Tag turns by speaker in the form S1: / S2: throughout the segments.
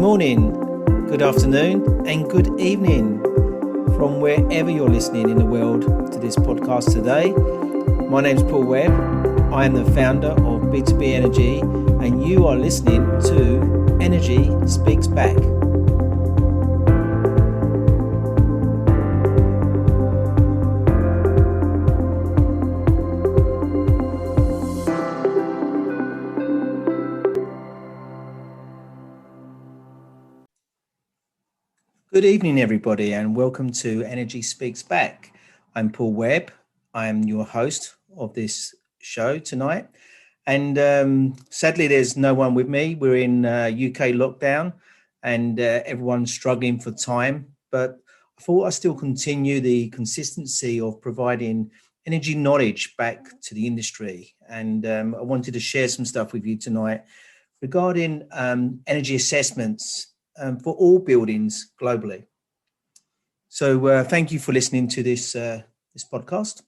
S1: morning, good afternoon, and good evening from wherever you're listening in the world to this podcast today. My name's Paul Webb. I am the founder of B2B Energy, and you are listening to Energy Speaks Back. Good evening, everybody, and welcome to Energy Speaks Back. I'm Paul Webb. I am your host of this show tonight. And sadly, there's no one with me. We're in UK lockdown and everyone's struggling for time. But I thought I'd still continue the consistency of providing energy knowledge back to the industry. And I wanted to share some stuff with you tonight regarding energy assessments for all buildings globally. So thank you for listening to this podcast.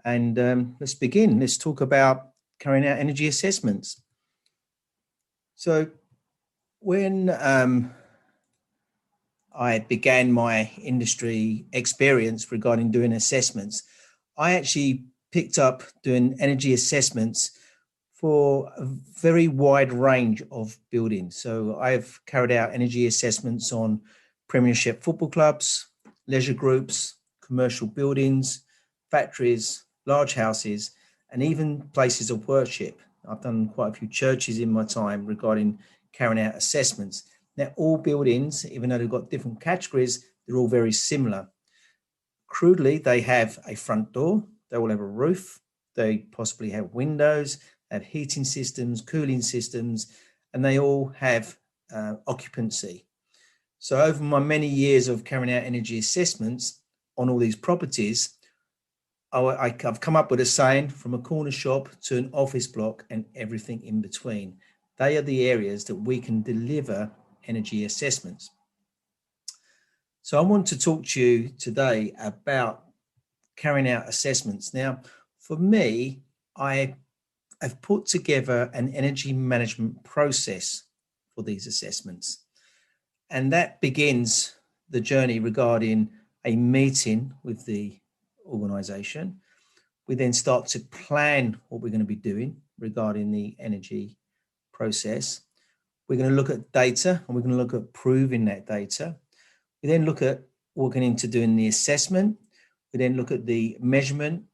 S1: And let's begin. Let's talk about carrying out energy assessments. So when I began my industry experience regarding doing assessments, I actually picked up doing energy assessments for a very wide range of buildings. So I've carried out energy assessments on Premiership football clubs, leisure groups, commercial buildings, factories, large houses, and even places of worship. I've done quite a few churches in my time regarding carrying out assessments. Now, all buildings, even though they've got different categories, they're all very similar. Crudely, they have a front door, they all have a roof, they possibly have windows, have heating systems, cooling systems, and they all have occupancy. So over my many years of carrying out energy assessments on all these properties, I've come up with a saying: from a corner shop to an office block and everything in between. They are the areas that we can deliver energy assessments. So I want to talk to you today about carrying out assessments. Now, for me, I've put together an energy management process for these assessments. And that begins the journey regarding a meeting with the organisation. We then start to plan what we're going to be doing regarding the energy process. We're going to look at data and we're going to look at proving that data. We then look at what we're going to do in the assessment. We then look at the measurement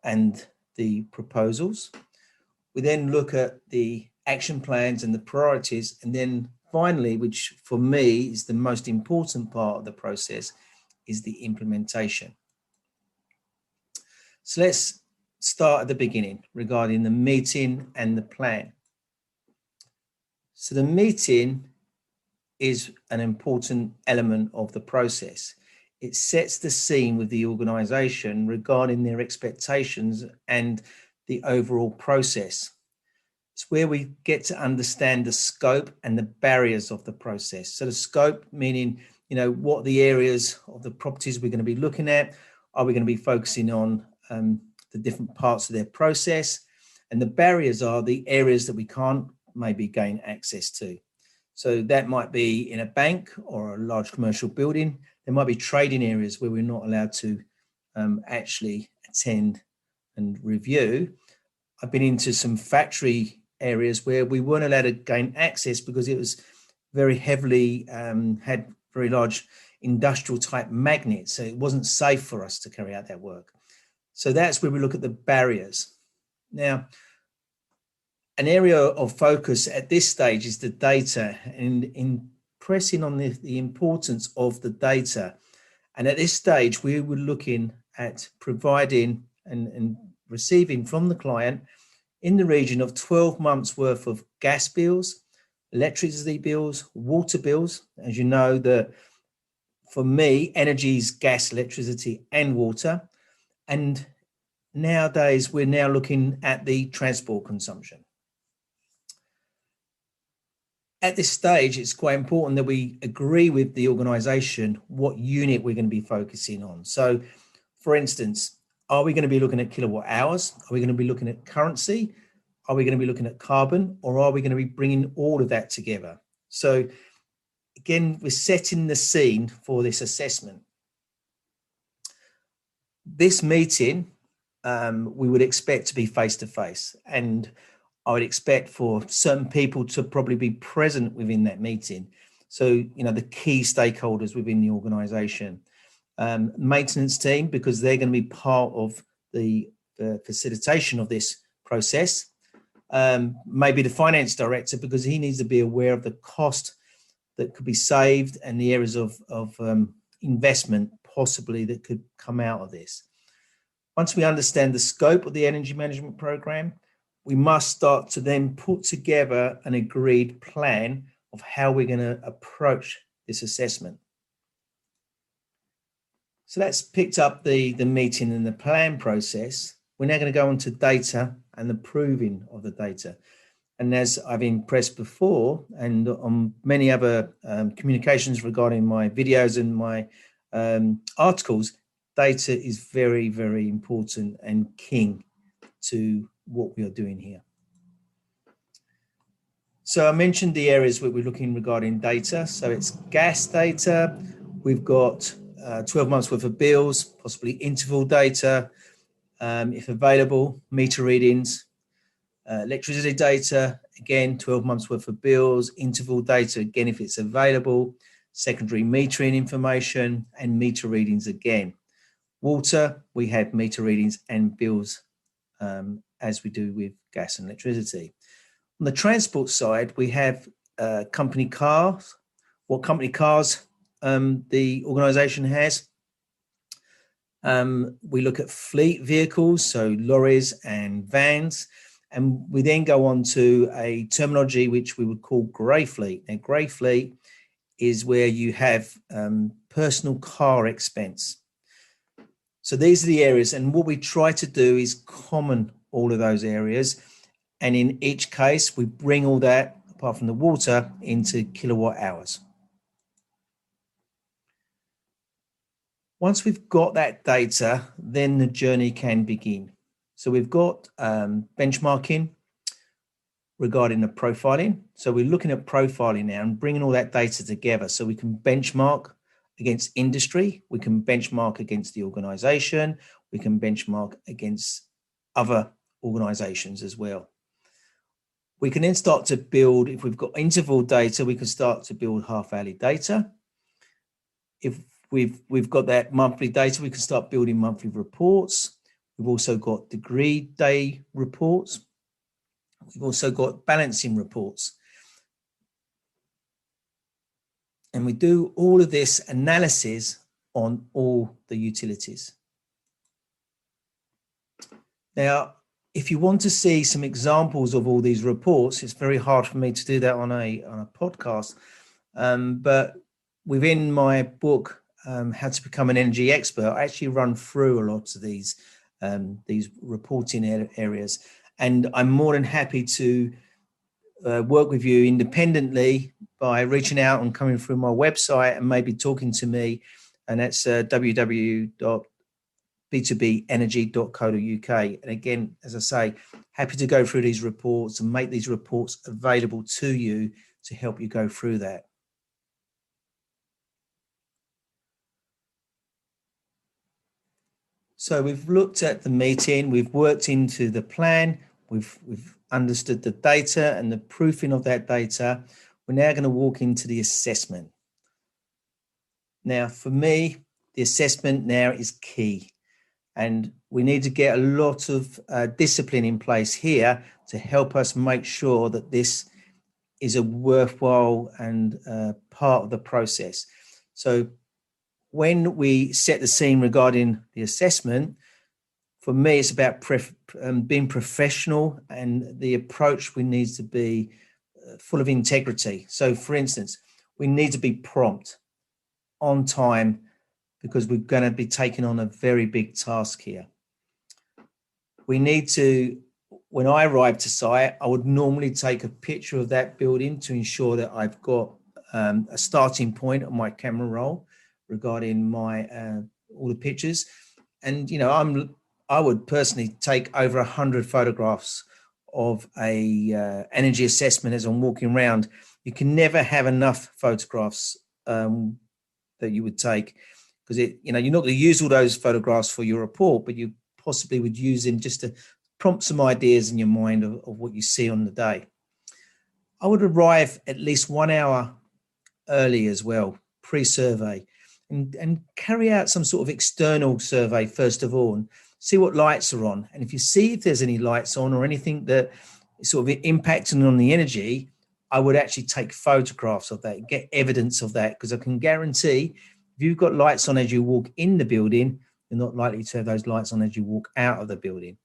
S1: and the proposals. We then look at the action plans and the priorities. And then finally, which for me is the most important part of the process, is the implementation. So let's start at the beginning regarding the meeting and the plan. So the meeting is an important element of the process. It sets the scene with the organisation regarding their expectations and the overall process. It's where we get to understand the scope and the barriers of the process. So the scope meaning, what the areas of the properties we're going to be looking at. Are we going to be focusing on the different parts of their process? And the barriers are the areas that we can't maybe gain access to. So that might be in a bank or a large commercial building. There might be trading areas where we're not allowed to actually attend and review. I've been into some factory areas where we weren't allowed to gain access because it was very heavily, had very large industrial type magnets. So it wasn't safe for us to carry out that work. So that's where we look at the barriers. Now, an area of focus at this stage is the data, and in pressing on the importance of the data. And at this stage, we were looking at providing and receiving from the client in the region of 12 months worth of gas bills, electricity bills, water bills. As you know, that for me, energy is gas, electricity, and water. And nowadays, we're now looking at the transport consumption. At this stage, it's quite important that we agree with the organisation what unit we're going to be focusing on. So, for instance, are we going to be looking at kilowatt hours? Are we going to be looking at currency? Are we going to be looking at carbon? Or are we going to be bringing all of that together? So again, we're setting the scene for this assessment. This meeting, we would expect to be face-to-face, and I would expect for certain people to probably be present within that meeting. So, the key stakeholders within the organization, maintenance team, because they're going to be part of the facilitation of this process. Maybe the finance director, because he needs to be aware of the cost that could be saved and the areas of investment possibly that could come out of this. Once we understand the scope of the energy management program, we must start to then put together an agreed plan of how we're going to approach this assessment. So that's picked up the meeting and the plan process. We're now going to go on to data and the proving of the data. And as I've impressed before, and on many other communications regarding my videos and my articles, data is very, very important and king to what we are doing here. So I mentioned the areas where we're looking regarding data. So it's gas data. We've got 12 months worth of bills, possibly interval data, if available, meter readings, electricity data, again, 12 months worth of bills, interval data, again, if it's available, secondary metering information, and meter readings again. Water, we have meter readings and bills as we do with gas and electricity. On the transport side, we have company cars, what company cars the organisation has. We look at fleet vehicles, so lorries and vans, and we then go on to a terminology which we would call grey fleet. Now, grey fleet is where you have personal car expense. So these are the areas, and what we try to do is common all of those areas, and in each case, we bring all that, apart from the water, into kilowatt hours. Once we've got that data, then the journey can begin. So we've got benchmarking regarding the profiling. So we're looking at profiling now and bringing all that data together so we can benchmark against industry, we can benchmark against the organization, we can benchmark against other organizations as well. We can then start to build, if we've got interval data, we can start to build half-hourly data. If we've got that monthly data, we can start building monthly reports. We've also got degree day reports. We've also got balancing reports. And we do all of this analysis on all the utilities. Now, if you want to see some examples of all these reports, it's very hard for me to do that on a podcast. But within my book, How to Become an Energy Expert, I actually run through a lot of these reporting areas. And I'm more than happy to work with you independently by reaching out and coming through my website and maybe talking to me. And that's www.b2benergy.co.uk. And again, as I say, happy to go through these reports and make these reports available to you to help you go through that. So we've looked at the meeting, we've worked into the plan, we've understood the data and the proofing of that data. We're now going to walk into the assessment. Now, for me, the assessment now is key. And we need to get a lot of discipline in place here to help us make sure that this is a worthwhile and part of the process. So when we set the scene regarding the assessment, for me, it's about being professional, and the approach we need to be full of integrity. So, for instance, we need to be prompt, on time, because we're going to be taking on a very big task here. We need to, when I arrive to site, I would normally take a picture of that building to ensure that I've got a starting point on my camera roll regarding my all the pictures. And, I would personally take over 100 photographs of a energy assessment as I'm walking around. You can never have enough photographs that you would take, because you're not going to use all those photographs for your report, but you possibly would use them just to prompt some ideas in your mind of what you see on the day. I would arrive at least 1 hour early as well, pre-survey, and carry out some sort of external survey first of all, and see what lights are on. And if you see if there's any lights on or anything that is sort of impacting on the energy, I would actually take photographs of that, get evidence of that, because I can guarantee if you've got lights on as you walk in the building, you're not likely to have those lights on as you walk out of the building,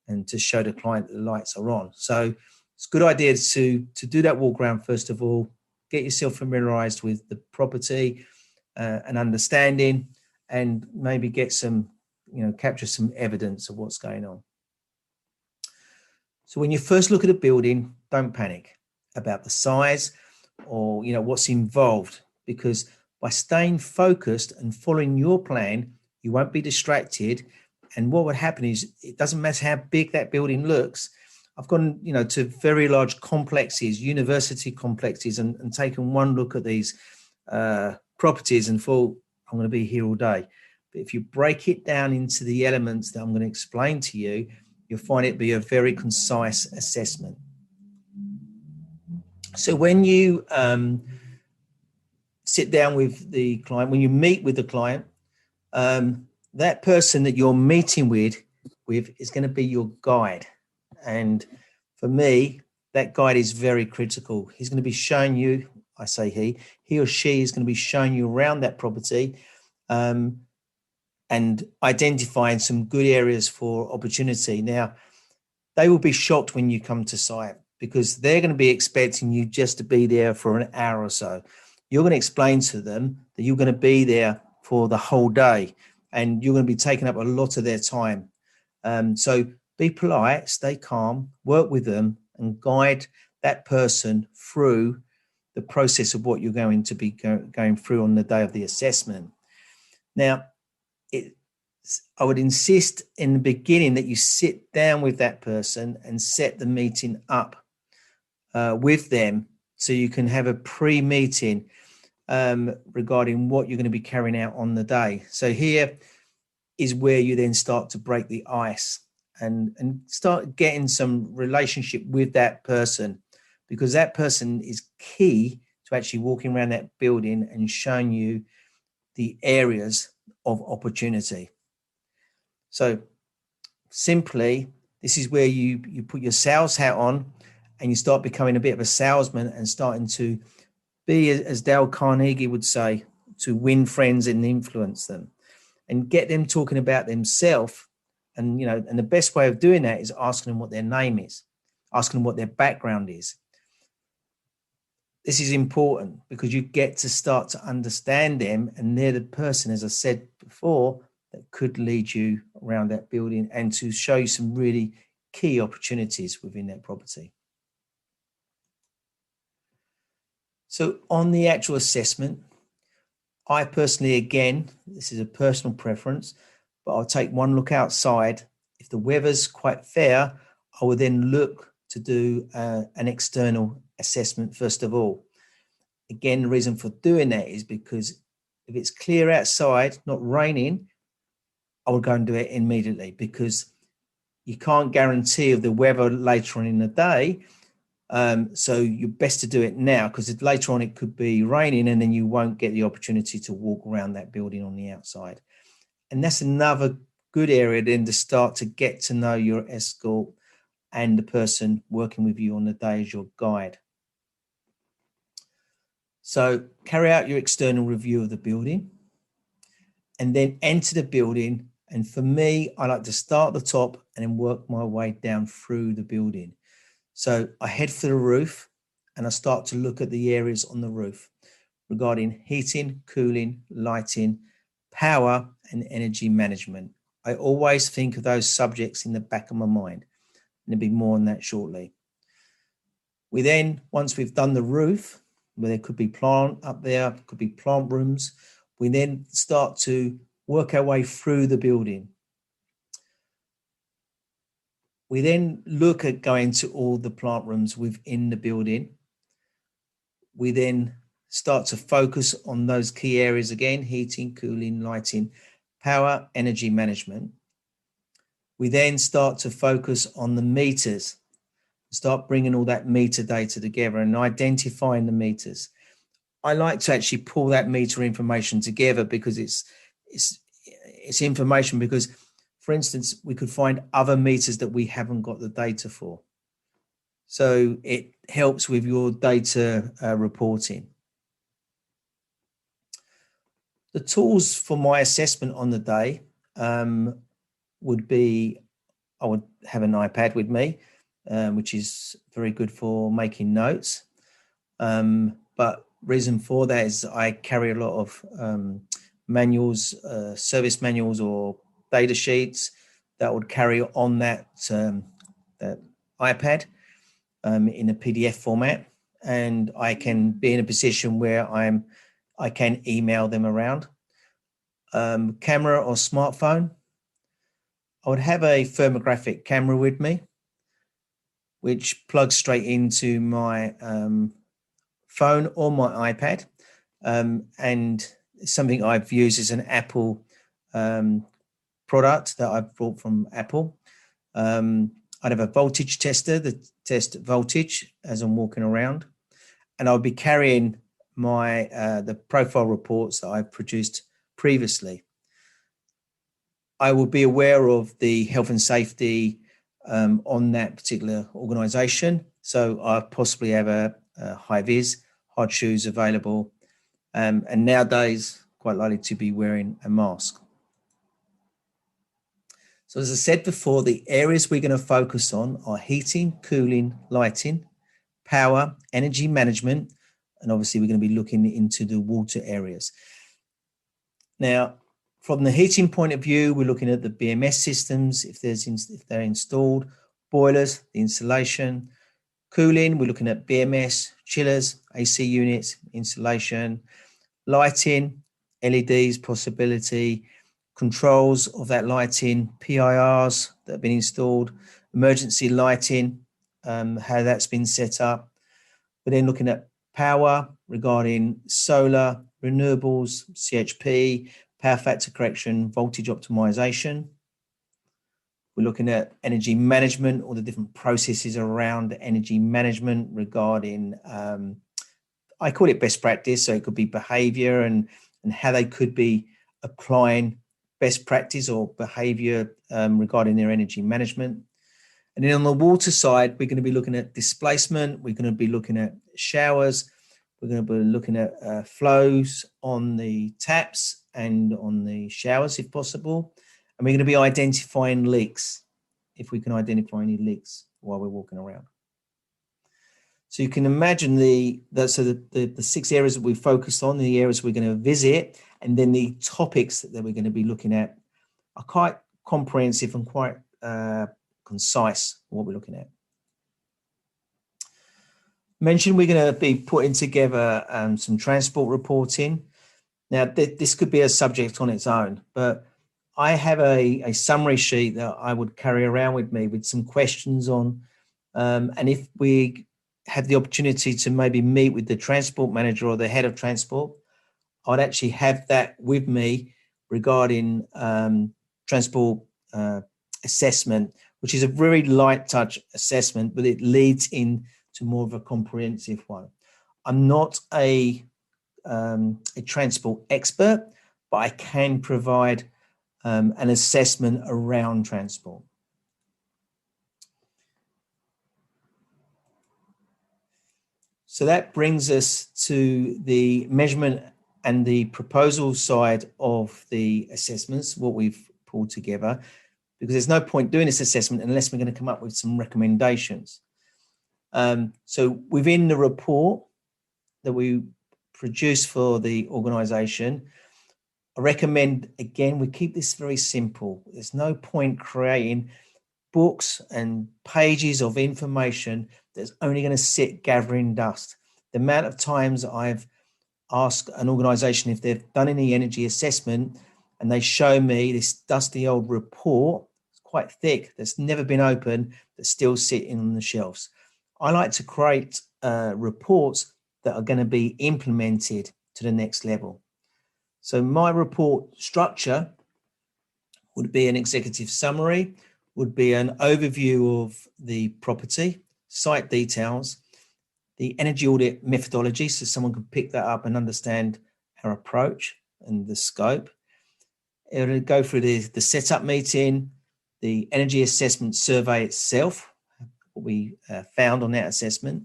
S1: and to show the client that the lights are on. So it's a good idea to do that walk around first of all, get yourself familiarized with the property and understanding, and maybe get some, capture some evidence of what's going on. So when you first look at a building, don't panic about the size or what's involved, because by staying focused and following your plan, you won't be distracted. And what would happen is, it doesn't matter how big that building looks. I've gone to very large complexes, university complexes, and taken one look at these properties and thought, I'm going to be here all day. But if you break it down into the elements that I'm going to explain to you, you'll find it be a very concise assessment. So when you sit down with the client, when you meet with the client, that person that you're meeting with is going to be your guide. And for me, that guide is very critical. He's going to be showing you, I say he or she is going to be showing you around that property, and identifying some good areas for opportunity. Now, they will be shocked when you come to site, because they're going to be expecting you just to be there for an hour or so. You're going to explain to them that you're going to be there for the whole day, and you're going to be taking up a lot of their time. So be polite, stay calm, work with them, and guide that person through the process of what you're going to be going through on the day of the assessment. Now, I would insist in the beginning that you sit down with that person and set the meeting up with them, so you can have a pre-meeting regarding what you're going to be carrying out on the day. So here is where you then start to break the ice and start getting some relationship with that person, because that person is key to actually walking around that building and showing you the areas of opportunity. So simply, this is where you put your sales hat on and you start becoming a bit of a salesman and starting to be, as Dale Carnegie would say, to win friends and influence them and get them talking about themselves. And, and the best way of doing that is asking them what their name is, asking them what their background is. This is important because you get to start to understand them, and they're the person, as I said before, that could lead you around that building and to show you some really key opportunities within that property. So on the actual assessment, I personally, again, this is a personal preference, but I'll take one look outside. If the weather's quite fair, I will then look to do an external assessment first of all. Again, the reason for doing that is because if it's clear outside, not raining, I will go and do it immediately, because you can't guarantee of the weather later on in the day. So you're best to do it now, because later on it could be raining and then you won't get the opportunity to walk around that building on the outside. And that's another good area then to start to get to know your escort and the person working with you on the day as your guide. So carry out your external review of the building and then enter the building. And for me, I like to start at the top and then work my way down through the building. So I head for the roof and I start to look at the areas on the roof regarding heating, cooling, lighting, power, and energy management. I always think of those subjects in the back of my mind, and there'll be more on that shortly. We then, once we've done the roof, where there could be plant up there, could be plant rooms, we then start to work our way through the building. We then look at going to all the plant rooms within the building. We then start to focus on those key areas again: heating, cooling, lighting, power, energy management. We then start to focus on the meters, start bringing all that meter data together and identifying the meters. I like to actually pull that meter information together because it's information because, for instance, we could find other meters that we haven't got the data for. So it helps with your data reporting. The tools for my assessment on the day would be, I would have an iPad with me, which is very good for making notes. But reason for that is I carry a lot of manuals, service manuals or data sheets that would carry on that iPad in a PDF format, and I can be in a position where I can email them around. Camera or smartphone, I would have a thermographic camera with me, which plugs straight into my phone or my iPad, and something I've used is an Apple product that I've bought from Apple. I'd have a voltage tester that tests voltage as I'm walking around, and I'll be carrying my the profile reports that I've produced previously. I will be aware of the health and safety on that particular organisation, so I possibly have a high vis, hard shoes available, and nowadays quite likely to be wearing a mask. So as I said before, the areas we're going to focus on are heating, cooling, lighting, power, energy management, and obviously we're going to be looking into the water areas. Now, from the heating point of view, we're looking at the BMS systems, if they're installed, boilers, the installation. Cooling, we're looking at BMS, chillers, AC units, installation. Lighting, LEDs, possibility, controls of that lighting, PIRs that have been installed, emergency lighting, how that's been set up. We're then looking at power regarding solar, renewables, CHP, power factor correction, voltage optimization. We're looking at energy management, all the different processes around energy management regarding, I call it best practice, so it could be behavior and how they could be applying best practice or behavior regarding their energy management. And then on the water side, we're going to be looking at displacement, we're going to be looking at showers, we're going to be looking at flows on the taps and on the showers if possible. And we're going to be identifying leaks, if we can identify any leaks while we're walking around. So you can imagine the 6 areas that we focused on, the areas we're going to visit, and then the topics that we're going to be looking at are quite comprehensive and quite concise what we're looking at. Mentioned we're going to be putting together some transport reporting. Now, this could be a subject on its own, but I have a summary sheet that I would carry around with me with some questions on. And if we have the opportunity to maybe meet with the transport manager or the head of transport, I'd actually have that with me regarding transport assessment, which is a very light touch assessment, but it leads into more of a comprehensive one. I'm not a transport expert, but I can provide an assessment around transport. So that brings us to the measurement and the proposal side of the assessments, what we've pulled together, because there's no point doing this assessment unless we're going to come up with some recommendations. So within the report that we produce for the organisation, I recommend, again, we keep this very simple. There's no point creating books and pages of information that's only going to sit gathering dust. The amount of times I've asked an organisation if they've done any energy assessment and they show me this dusty old report, it's quite thick, that's never been opened, that's still sitting on the shelves. I like to create reports that are going to be implemented to the next level. So my report structure would be an executive summary, would be an overview of the property, site details, the energy audit methodology, so someone could pick that up and understand our approach and the scope. It would go through the setup meeting, the energy assessment survey itself, what we found on that assessment,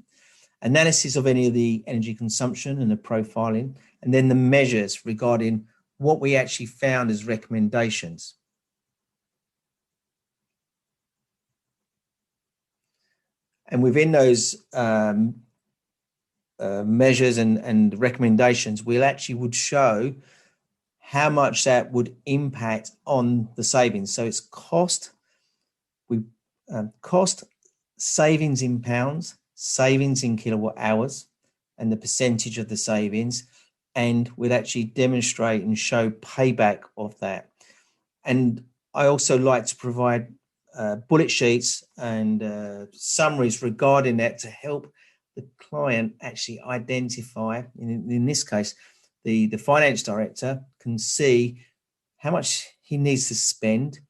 S1: analysis of any of the energy consumption and the profiling, and then the measures regarding what we actually found as recommendations. And within those measures and recommendations, we actually would show how much that would impact on the savings. So it's cost, cost, savings in pounds, savings in kilowatt hours, and the percentage of the savings, and we'd actually demonstrate and show payback of that. And I also like to provide bullet sheets and summaries regarding that to help the client actually identify, in this case, the finance director can see how much he needs to spend,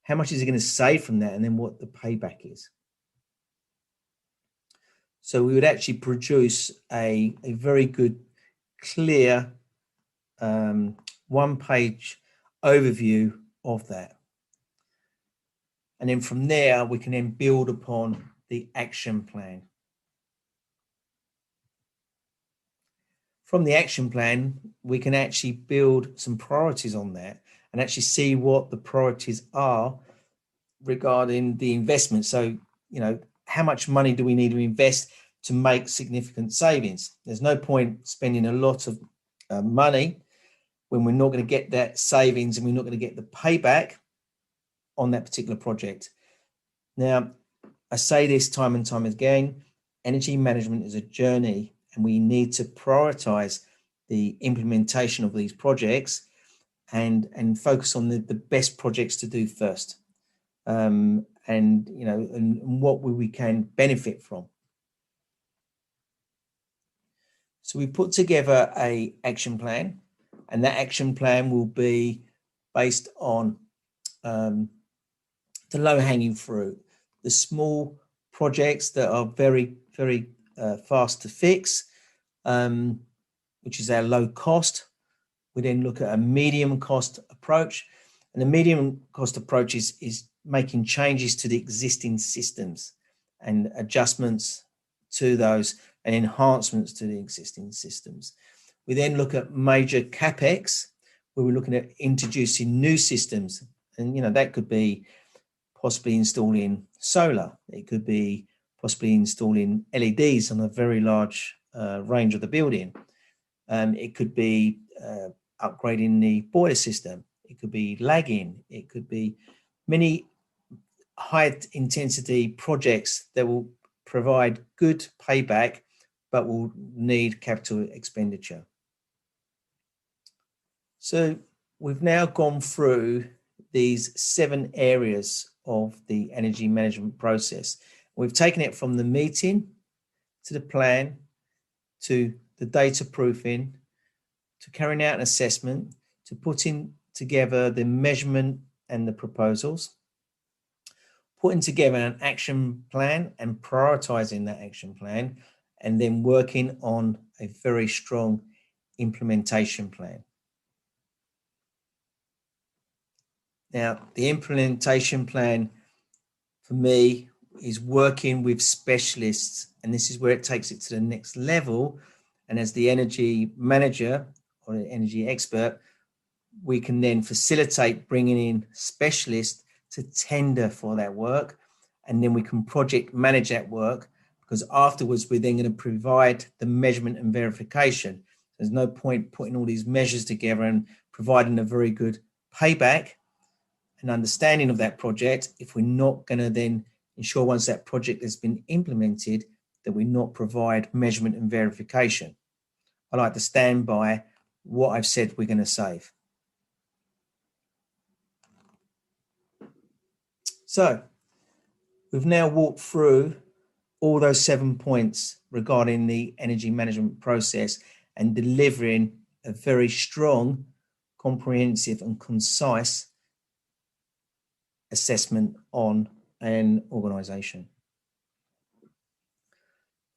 S1: how much is he going to save from that, and then what the payback is. So we would actually produce a very good, clear one-page overview of that. And then from there, we can then build upon the action plan. From the action plan, we can actually build some priorities on that and actually see what the priorities are regarding the investment. So, how much money do we need to invest to make significant savings? There's no point spending a lot of money when we're not going to get that savings and we're not going to get the payback on that particular project. Now, I say this time and time again, energy management is a journey, and we need to prioritize the implementation of these projects and focus on the best projects to do first, and what we can benefit from. So we put together a action plan, and that action plan will be based on the low-hanging fruit, the small projects that are very, very fast to fix, which is our low cost. We then look at a medium cost approach, and the medium cost approach is making changes to the existing systems and adjustments to those and enhancements to the existing systems. We then look at major CapEx, where we're looking at introducing new systems, and that could be possibly installing solar. It could be possibly installing LEDs on a very large range of the building. It could be upgrading the boiler system. It could be lagging. It could be many high intensity projects that will provide good payback, but will need capital expenditure. So we've now gone through these 7 areas of the energy management process. We've taken it from the meeting to the plan to the data proofing to carrying out an assessment to putting together the measurement and the proposals, putting together an action plan and prioritizing that action plan, and then working on a very strong implementation plan. Now, the implementation plan for me is working with specialists, and this is where it takes it to the next level. And as the energy manager or the energy expert, we can then facilitate bringing in specialists to tender for that work, and then we can project manage that work, because afterwards we're then going to provide the measurement and verification. There's no point putting all these measures together and providing a very good payback and understanding of that project if we're not going to then ensure once that project has been implemented that we not provide measurement and verification. I like to stand by what I've said we're going to save. So we've now walked through all those 7 points regarding the energy management process and delivering a very strong, comprehensive and concise assessment on an organisation.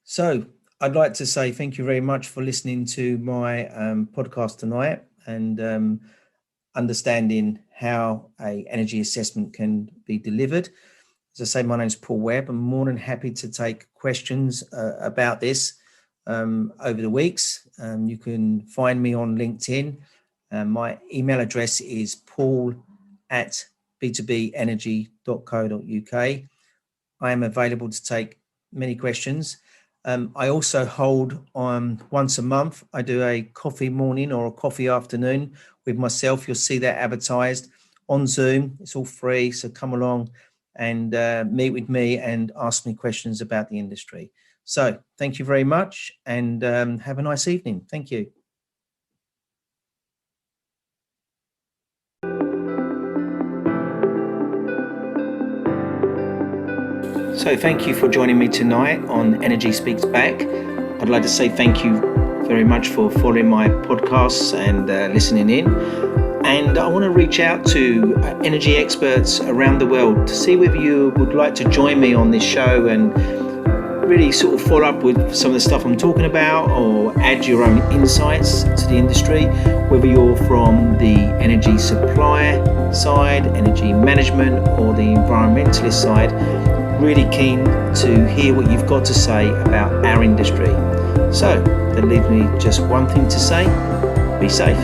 S1: So I'd like to say thank you very much for listening to my podcast tonight and understanding how an energy assessment can be delivered. As I say, my name is Paul Webb. I'm more than happy to take questions about this over the weeks. You can find me on LinkedIn. My email address is paul@b2benergy.co.uk. I am available to take many questions. I also hold once a month, I do a coffee morning or a coffee afternoon with myself. You'll see that advertised on Zoom. It's all free, so come along and meet with me and ask me questions about the industry. So thank you very much and have a nice evening. Thank you. So thank you for joining me tonight on Energy Speaks Back. I'd like to say thank you very much for following my podcasts and listening in. And I want to reach out to energy experts around the world to see whether you would like to join me on this show and really sort of follow up with some of the stuff I'm talking about or add your own insights to the industry, whether you're from the energy supply side, energy management or the environmentalist side. Really keen to hear what you've got to say about our industry. So that leaves me just one thing to say: be safe.